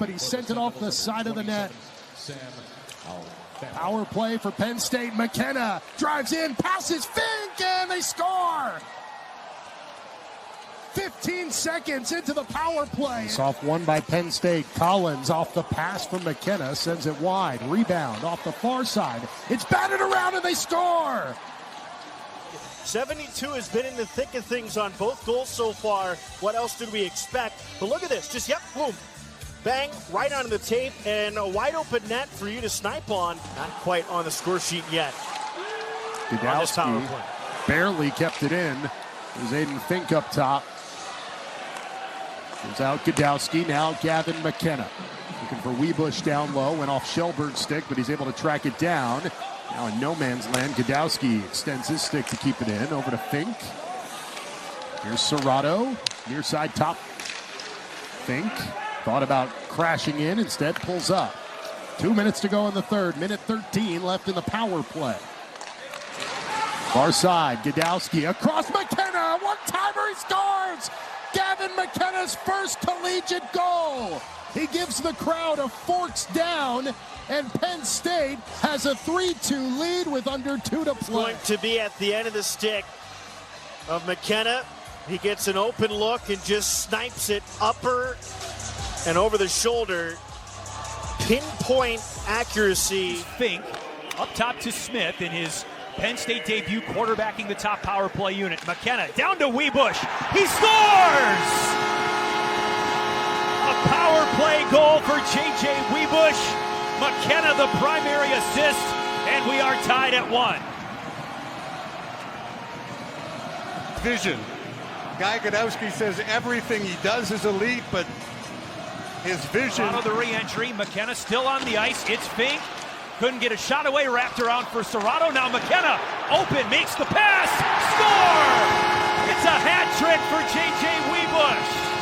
but he sent it off the side of the net. Power play for Penn State. McKenna drives in, passes, Fink, and they score! 15 seconds into the power play. Soft one by Penn State. Collins off the pass from McKenna, sends it wide. Rebound off the far side. It's batted around and they score! 72 has been in the thick of things on both goals so far. What else did we expect? But look at this. Just, boom. Bang, right onto the tape, and a wide open net for you to snipe on. Not quite on the score sheet yet. Gudowski barely kept it in. It was Aiden Fink up top. Comes out Gudowski, now Gavin McKenna. Looking for Weebush down low, went off Shelburne's stick, but he's able to track it down. Now in no man's land, Gudowski extends his stick to keep it in, over to Fink. Here's Serrato, near side top. Fink thought about crashing in, instead pulls up. 2 minutes to go in the third, minute 13 left in the power play. Far side, Gudowski across McKenna, one-timer, he scores! Gavin McKenna's first collegiate goal. He gives the crowd a forks down, and Penn State has a 3-2 lead with under 2 to play. It's going to be at the end of the stick of McKenna. He gets an open look and just snipes it upper and over the shoulder. Pinpoint accuracy. Fink up top to Smith in his Penn State debut, quarterbacking the top power play unit. McKenna down to Weebush. He scores! A power play goal for J.J. Weebush. McKenna the primary assist, and we are tied at 1. Vision. Guy Gudowski says everything he does is elite, but his vision. Out of the re-entry, McKenna still on the ice. It's Fink. Couldn't get a shot away, wrapped around for Serrato. Now McKenna, open, makes the pass, score! It's a hat trick for J.J. Weebush.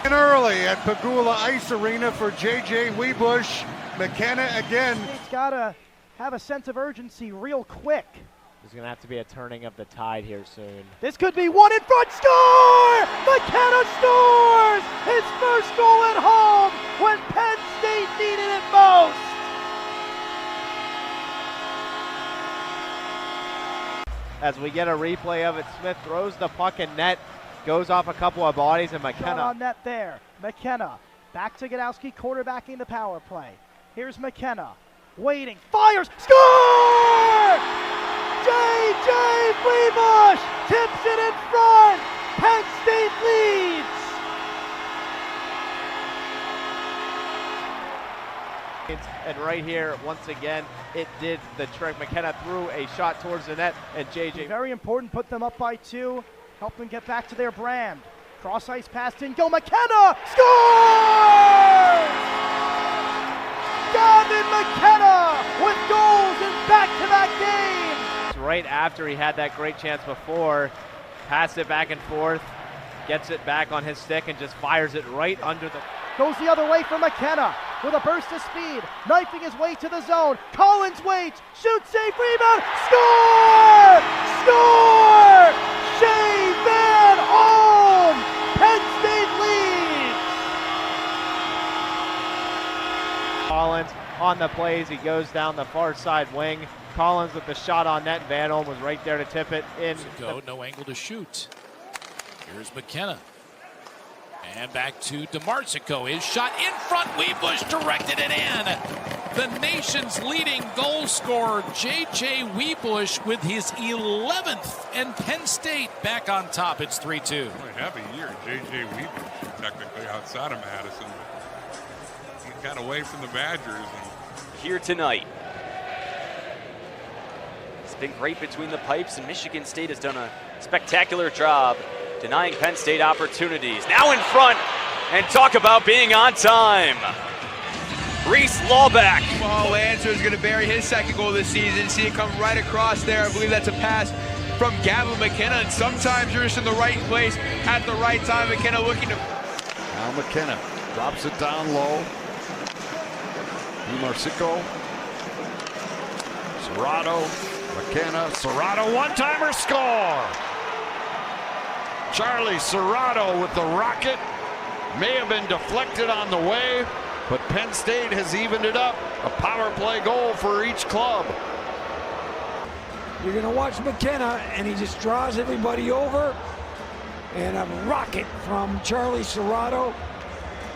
And early at Pagula Ice Arena for J.J. Weebush. McKenna again. He's got to have a sense of urgency real quick. There's going to have to be a turning of the tide here soon. This could be one in front. Score! McKenna scores! His first goal at home when Penn State needed it most. As we get a replay of it, Smith throws the puck in net, goes off a couple of bodies, and McKenna. Shot on net there. McKenna back to Gudowski, quarterbacking the power play. Here's McKenna, waiting, fires, score! J.J. Weebush tips it in front. Penn State leads. And right here, once again, it did the trick. McKenna threw a shot towards the net, and J.J. Very important, put them up by 2, help them get back to their brand. Cross ice passed in, go McKenna, scores! Gavin McKenna with goals in back-to-back games. Right after he had that great chance before, passed it back and forth, gets it back on his stick and just fires it right under the... Goes the other way for McKenna with a burst of speed, knifing his way to the zone. Collins waits, shoots, save, rebound, score! Score! Shea Van Olm! Penn State leads! Collins on the plays, he goes down the far side wing. Collins with the shot on net, Van Olm was right there to tip it in. No angle to shoot. Here's McKenna. And back to DeMarsico. His shot in front. Weebush directed it in. The nation's leading goal scorer, J.J. Weebush, with his 11th. And Penn State back on top. It's 3-2. Have a year, J.J. Weebush, technically outside of Madison. He got away from the Badgers. Here tonight. It's been great between the pipes, and Michigan State has done a spectacular job denying Penn State opportunities. Now in front, and talk about being on time. Reese Lawback. Well, Lancer is going to bury his second goal this season. See it come right across there. I believe that's a pass from Gavin McKenna, and sometimes you're just in the right place at the right time. McKenna looking to... Now McKenna drops it down low. DeMarsico. Serrato McKenna, Serrato, one-timer score. Charlie Serrato with the rocket. May have been deflected on the way, but Penn State has evened it up. A power play goal for each club. You're going to watch McKenna, and he just draws everybody over. And a rocket from Charlie Serrato.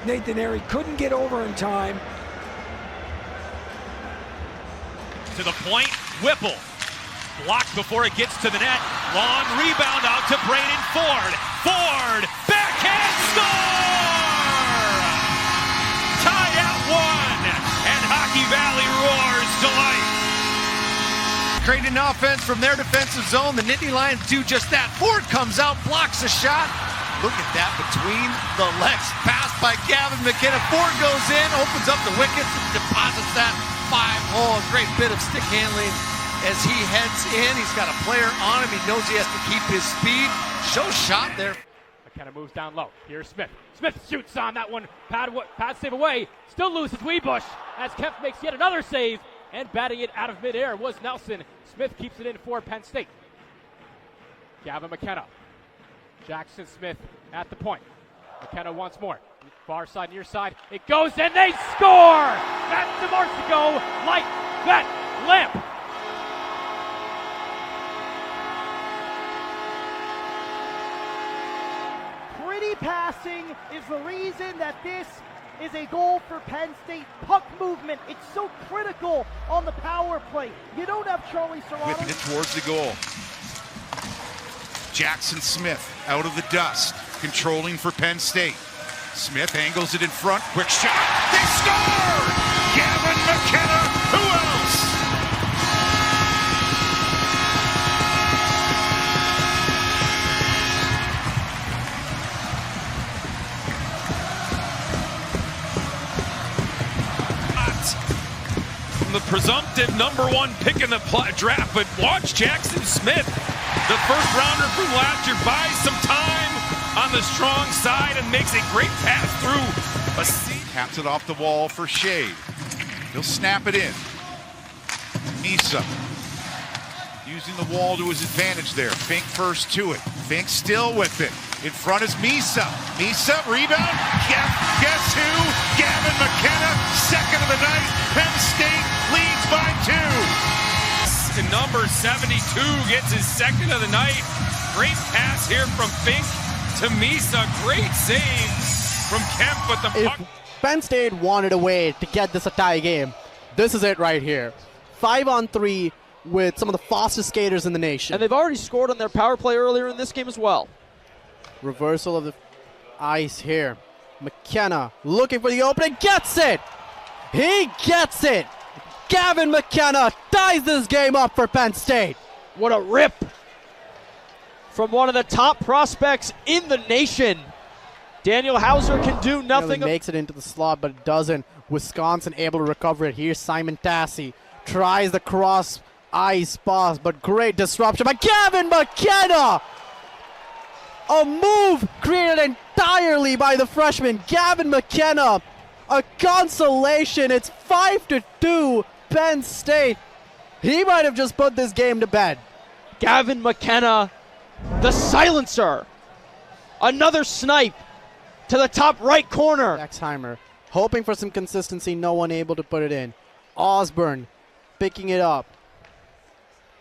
Nathan Airy couldn't get over in time. To the point, Whipple. Blocked before it gets to the net. Long rebound out to Braden Ford. Ford, backhand score! Tied at 1, and Hockey Valley roars to life. Creating offense from their defensive zone. The Nittany Lions do just that. Ford comes out, blocks a shot. Look at that between the legs. Pass by Gavin McKenna. Ford goes in, opens up the wickets, deposits that 5-hole. Great bit of stick handling as he heads in. He's got a player on him. He knows he has to keep his speed. Show shot there. McKenna moves down low. Here's Smith. Smith shoots on that one. Pad save away. Still loses Weebush as Kemp makes yet another save. And batting it out of midair was Nelson. Smith keeps it in for Penn State. Gavin McKenna. Jackson Smith at the point. McKenna once more. Far side, near side. It goes and they score! That's DeMarsico. Light that lamp. Pretty passing is the reason that this is a goal for Penn State. Puck movement, it's so critical on the power play. You don't have Charlie Serrato. Whipping it towards the goal. Jackson Smith out of the dust, controlling for Penn State. Smith angles it in front, quick shot, they score! Gavin McKenna, who else? The presumptive #1 pick in the draft, but watch Jackson Smith, the first rounder from last year, buys some time on the strong side and makes a great pass through a seat. Taps it off the wall for Shade. He'll snap it in. Misa using the wall to his advantage there. Fink first to it. Fink still with it. In front is Misa. Misa, rebound. Guess who? Gavin McKenna, second of the night. Penn State leads by 2. And number 72 gets his second of the night. Great pass here from Fink to Misa. Great save from Kemp, but the puck. If Penn State wanted a way to get this a tie game, this is it right here. 5-on-3 with some of the fastest skaters in the nation. And they've already scored on their power play earlier in this game as well. Reversal of the ice here. McKenna looking for the opening, gets it! He gets it! Gavin McKenna ties this game up for Penn State. What a rip from one of the top prospects in the nation. Daniel Hauser can do nothing. Makes it into the slot, but it doesn't. Wisconsin able to recover it. Here's Simon Tassi. Tries the cross ice pass, but great disruption by Gavin McKenna. A move created entirely by the freshman Gavin McKenna. A consolation. It's 5-2 Penn State. He might have just put this game to bed. Gavin McKenna, the silencer. Another snipe to the top right corner. Exheimer hoping for some consistency. No one able to put it in. Osborne picking it up.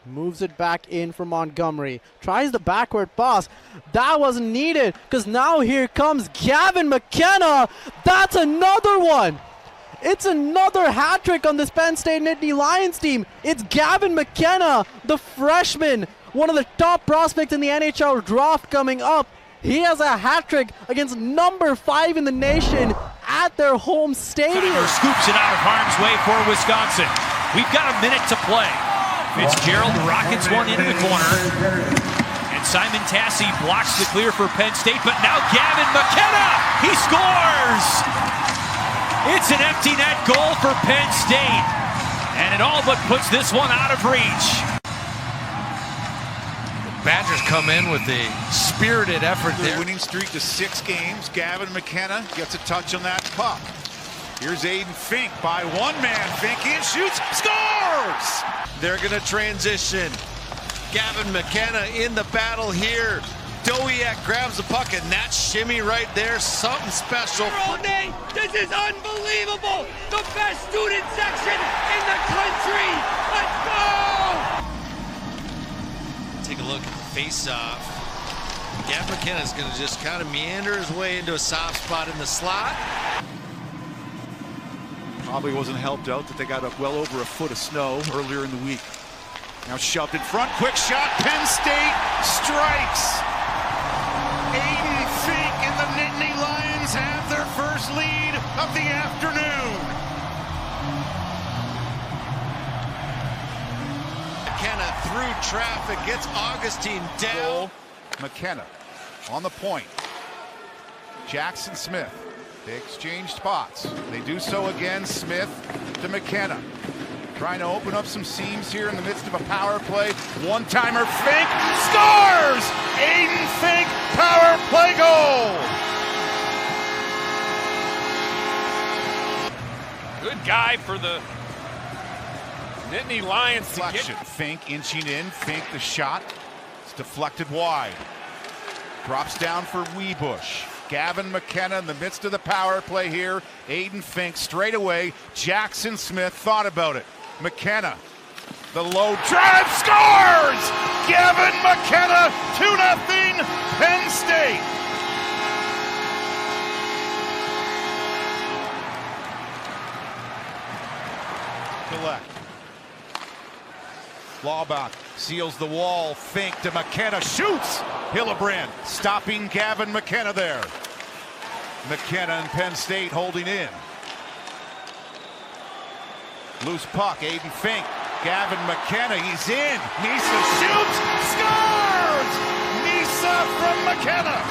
Moves it back in for Montgomery. Tries the backward pass. That wasn't needed because now here comes Gavin McKenna. That's another one. It's another hat trick on this Penn State Nittany Lions team. It's Gavin McKenna, the freshman, one of the top prospects in the NHL draft coming up. He has a hat trick against number 5 in the nation at their home stadium. Scoops it out of harm's way for Wisconsin. We've got a minute to play. Fitzgerald rockets one into the corner. And Simon Tassi blocks the clear for Penn State, but now Gavin McKenna, he scores! It's an empty net goal for Penn State. And it all but puts this one out of reach. The Badgers come in with a spirited effort there. Winning streak to 6 games. Gavin McKenna gets a touch on that puck. Here's Aiden Fink by one man. Fink in, shoots, scores! They're going to transition. Gavin McKenna in the battle here. Dowiak grabs the puck, and that shimmy right there, something special. Nate, this is unbelievable. The best student section in the country. Let's go! Take a look at the face-off. Gavin McKenna's going to just kind of meander his way into a soft spot in the slot. Probably wasn't helped out that they got well over a foot of snow earlier in the week. Now shoved in front, quick shot, Penn State strikes. Aiden Fink and the Nittany Lions have their first lead of the afternoon. McKenna through traffic, gets Augustine down. McKenna on the point. Jackson Smith. They exchange spots. They do so again. Smith to McKenna. Trying to open up some seams here in the midst of a power play. One-timer, Fink scores! Aiden Fink, power play goal! Good guy for the Nittany Lions to Deflection. get. Fink inching in. Fink the shot. It's deflected wide. Drops down for Weebush. Gavin McKenna in the midst of the power play here. Aiden Fink straight away. Jackson Smith thought about it. McKenna, the low drive, scores! Gavin McKenna, 2-0, Penn State. Collect. Laubach seals the wall. Fink to McKenna, shoots! Hillebrand stopping Gavin McKenna there. McKenna and Penn State holding in. Loose puck, Aiden Fink. Gavin McKenna, he's in. Nisa shoots, scores! Nisa from McKenna.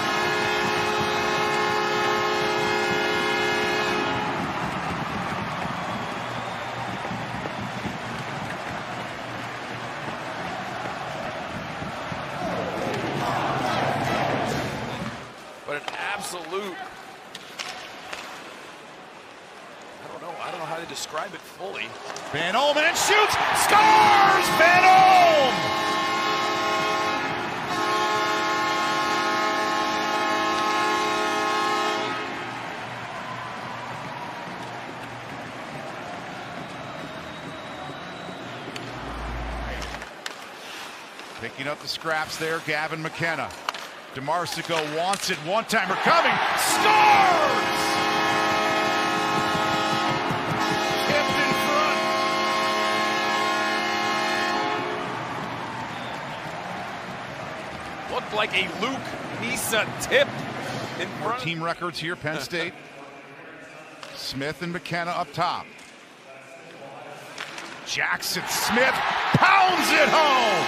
But an absolute. I don't know how to describe it fully. Van Olmen shoots, scores! Van Olm! Picking up the scraps there, Gavin McKenna. DeMarsico wants it, one-timer coming, scores! Looked like a Luke Nisa tip in front. Team records here, Penn State. Smith and McKenna up top. Jackson Smith pounds it home.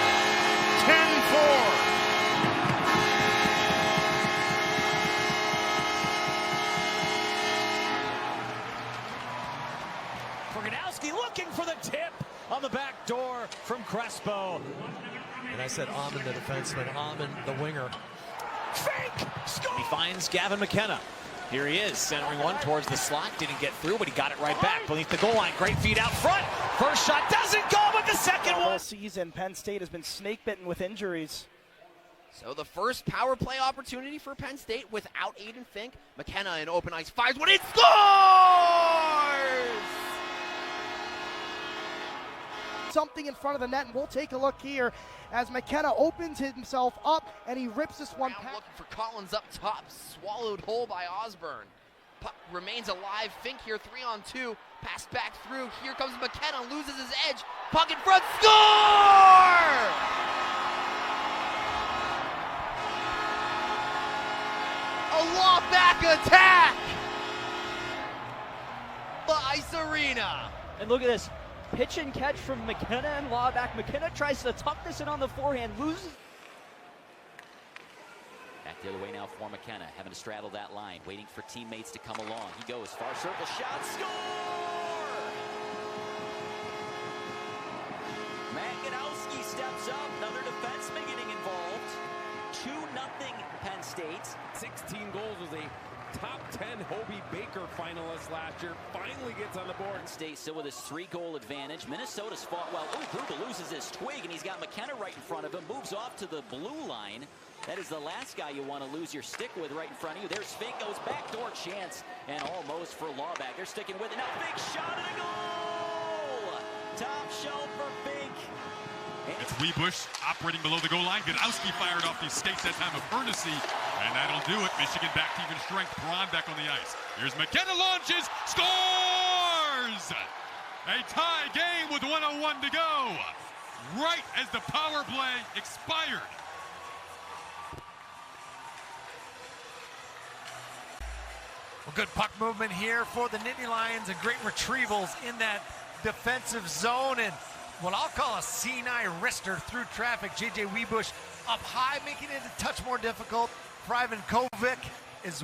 10-4. Gradowski looking for the tip on the back door from Crespo. And I said Amon the defenseman, Amon the winger. Fink! Score! He finds Gavin McKenna. Here he is, centering one towards the slot. Didn't get through, but he got it right back beneath the goal line. Great feed out front. First shot doesn't go, but the second one. All season, Penn State has been snake-bitten with injuries. So the first power play opportunity for Penn State without Aiden Fink. McKenna in open ice fires one, it scores! Something in front of the net, and we'll take a look here as McKenna opens himself up and he rips this one past. Looking for Collins up top, swallowed whole by Osborne. Puck remains alive. Fink here 3-on-2, passed back through. Here comes McKenna, loses his edge. Puck in front, score! A law back attack by Serena. And look at this. Pitch and catch from McKenna and Laubach. McKenna tries to tuck this in on the forehand, loses. Back the other way now for McKenna, having to straddle that line, waiting for teammates to come along. He goes, far circle shot, score! Gavin steps up, another defenseman getting involved. 2-0 Penn State. 16 goals was a top 10 Hobie Baker finalist last year, finally gets on the board. Penn State still with his 3-goal advantage. Minnesota's fought well. Oh, Gruber loses his twig, and he's got McKenna right in front of him. Moves off to the blue line. That is the last guy you want to lose your stick with right in front of you. There's Fink, goes backdoor chance, and almost for Lawback. They're sticking with it. Now Fink shot and a goal! Top shelf for Fink. It's Wiebusch operating below the goal line. Godowski fired off these skates that time of urgency, and that'll do it. Michigan back to even strength. Braun back on the ice. Here's McKenna, launches, scores! A tie game with 1:01 to go. Right as the power play expired. Well, good puck movement here for the Nittany Lions and great retrievals in that defensive zone, and what I'll call a C9 wrister through traffic. J.J. Wiebusch up high, making it a touch more difficult for Ivan Kovic is